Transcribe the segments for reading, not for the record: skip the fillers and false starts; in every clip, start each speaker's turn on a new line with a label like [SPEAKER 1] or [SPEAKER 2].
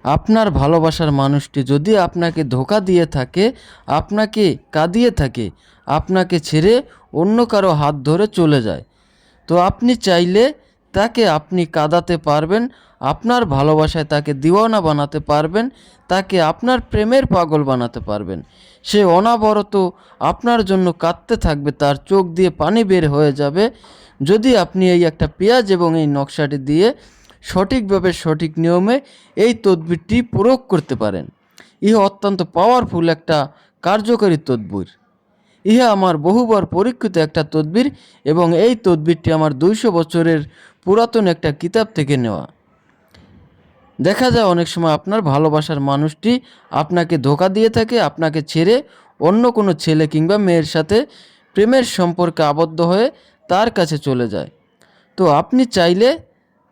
[SPEAKER 1] আপনার ভালোবাসার মানুষটি যদি আপনাকে ধোঁকা দিয়ে থাকে, আপনাকে কাঁদিয়ে থাকে, আপনাকে ছেড়ে অন্য কারো হাত ধরে চলে যায়, তো আপনি চাইলে তাকে আপনি কাঁদাতে পারবেন, আপনার ভালোবাসায় তাকে দিওয়ানা বানাতে পারবেন, তাকে আপনার প্রেমের পাগল বানাতে পারবেন। সে অনবরত আপনার জন্য কাঁদতে থাকবে, তার চোখ দিয়ে পানি বের হয়ে যাবে, যদি আপনি এই একটা পেঁয়াজ এবং এই নকশাটি দিয়ে সঠিকভাবে সঠিক নিয়মে এই তদবিরটি প্রয়োগ করতে পারেন। ইহা অত্যন্ত পাওয়ারফুল একটা কার্যকরী তদবির। ইহা আমার বহুবার পরীক্ষিত একটা তদবির এবং এই তদবিরটি আমার 200 বছরের পুরাতন একটা কিতাব থেকে নেওয়া। দেখা যায় অনেক সময় আপনার ভালোবাসার মানুষটি আপনাকে ধোঁকা দিয়ে থাকে, আপনাকে ছেড়ে অন্য কোনো ছেলে কিংবা মেয়ের সাথে প্রেমের সম্পর্কে আবদ্ধ হয়ে তার কাছে চলে যায়। তো আপনি চাইলে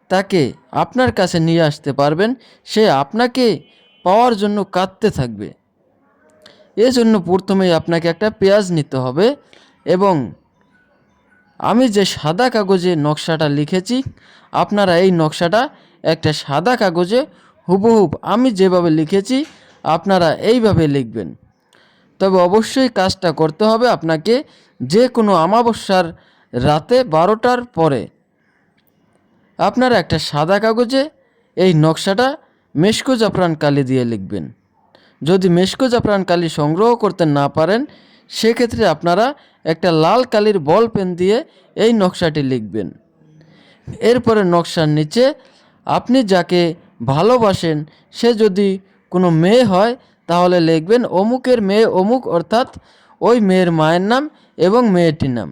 [SPEAKER 1] তাকে আপনার কাছে নিয়ে আসতে পারবেন, সে আপনাকে পাওয়ার জন্য কাঁদতে থাকবে। এজন্য প্রথমেই আপনাকে একটা পেঁয়াজ নিতে হবে এবং আমি যে সাদা কাগজে নকশাটা লিখেছি, আপনারা এই নকশাটা একটা সাদা কাগজে হুবহুব আমি যেভাবে লিখেছি আপনারা এইভাবে লিখবেন। তবে অবশ্যই কাজটা করতে হবে আপনাকে যে কোনো অমাবস্যার রাতে 12টার পরে আপনারা একটা সাদা কাগজে এই নকশাটা মেশকো জাফরান কালি দিয়ে লিখবেন। যদি মেশকো জাফরান কালি সংগ্রহ করতে না পারেন, সেক্ষেত্রে আপনারা একটা লাল কালির বল পেন দিয়ে এই নকশাটি লিখবেন। এরপরে নকশার নিচে আপনি যাকে ভালোবাসেন, সে যদি কোনো মেয়ে হয় তাহলে লিখবেন অমুকের মেয়ে অমুক, অর্থাৎ ওই মেয়ের মায়ের নাম এবং মেয়েটির নাম।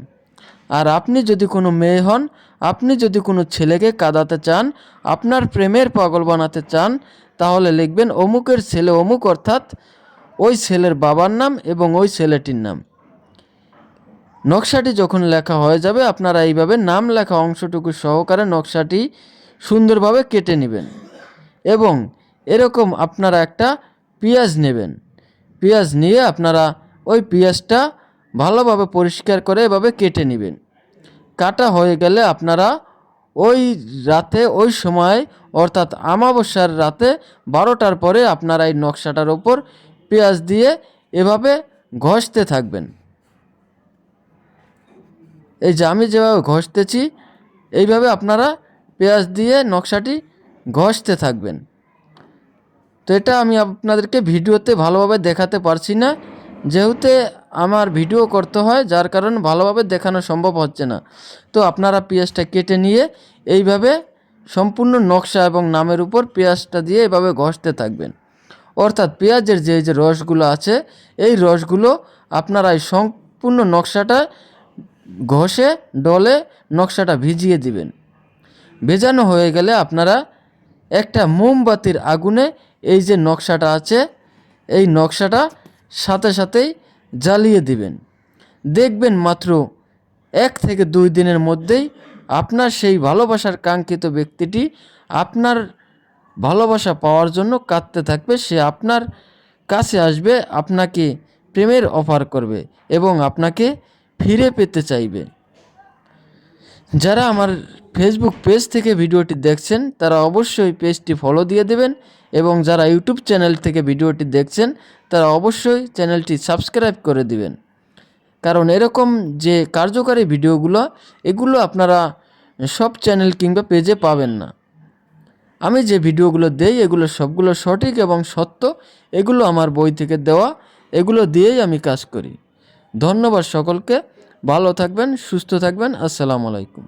[SPEAKER 1] আর আপনি যদি কোনো মেয়ে হন, আপনি যদি কোনো ছেলেকে কাঁদাতে চান, আপনার প্রেমের পাগল বানাতে চান, তাহলে লিখবেন অমুকের ছেলে অমুক, অর্থাৎ ওই ছেলের বাবার নাম এবং ওই ছেলেটির নাম। নকশাটি যখন লেখা হয়ে যাবে, আপনারা এইভাবে নাম লেখা অংশটুকু সহকারে নকশাটি সুন্দরভাবে কেটে নেবেন এবং এরকম আপনারা একটা পেঁয়াজ নেবেন। পেঁয়াজ নিয়ে আপনারা ওই পেঁয়াজটা ভালোভাবে পরিষ্কার করে এভাবে কেটে নেবেন। কাটা হয়ে গেলে আপনারা ওই রাতে ওই সময় অর্থাৎ অমাবস্যার রাতে 12টার পরে আপনারা এই নকশাটার ওপর পেঁয়াজ দিয়ে এভাবে ঘষতে থাকবেন। এই যে আমি যেভাবে ঘষতেছি এইভাবে আপনারা পেঁয়াজ দিয়ে নকশাটি ঘষতে থাকবেন। তো এটা আমি আপনাদেরকে ভিডিওতে ভালোভাবে দেখাতে পারছি না, যেহেতু আমার ভিডিও করতে হয়, যার কারণে ভালোভাবে দেখানো সম্ভব হচ্ছে না। তো আপনারা পেঁয়াজটা কেটে নিয়ে এইভাবে সম্পূর্ণ নকশা এবং নামের উপর পেঁয়াজটা দিয়ে এভাবে ঘষতে থাকবেন। অর্থাৎ পেঁয়াজের যে রসগুলো আছে, এই রসগুলো আপনারা এই সম্পূর্ণ নকশাটা ঘষে ডলে নকশাটা ভিজিয়ে দিবেন। ভেজানো হয়ে গেলে আপনারা একটা মোমবাতির আগুনে এই যে নকশাটা আছে, এই নকশাটা সাথে সাথেই জ্বালিয়ে দিবেন। দেখবেন মাত্র 1 থেকে 2 দিনের মধ্যেই আপনার সেই ভালোবাসার কাঙ্ক্ষিত ব্যক্তিটি আপনার ভালোবাসা পাওয়ার জন্য কাঁদতে থাকবে। সে আপনার কাছে আসবে, আপনাকে প্রেমের অফার করবে এবং আপনাকে ফিরে পেতে চাইবে। যারা আমার ফেসবুক পেজ থেকে ভিডিওটি দেখছেন তারা অবশ্যই পেজটি ফলো দিয়ে দেবেন এবং যারা ইউটিউব চ্যানেল থেকে ভিডিওটি দেখছেন তারা অবশ্যই চ্যানেলটি সাবস্ক্রাইব করে দিবেন। কারণ এরকম যে কার্যকারী ভিডিওগুলো, এগুলো আপনারা সব চ্যানেল কিংবা পেজে পাবেন না। আমি যে ভিডিওগুলো দেই এগুলো সবগুলো সঠিক এবং সত্য, এগুলো আমার বই থেকে দেওয়া, এগুলো দিয়েই আমি কাজ করি। ধন্যবাদ সকলকে, ভালো থাকবেন, সুস্থ থাকবেন। আসসালামু আলাইকুম।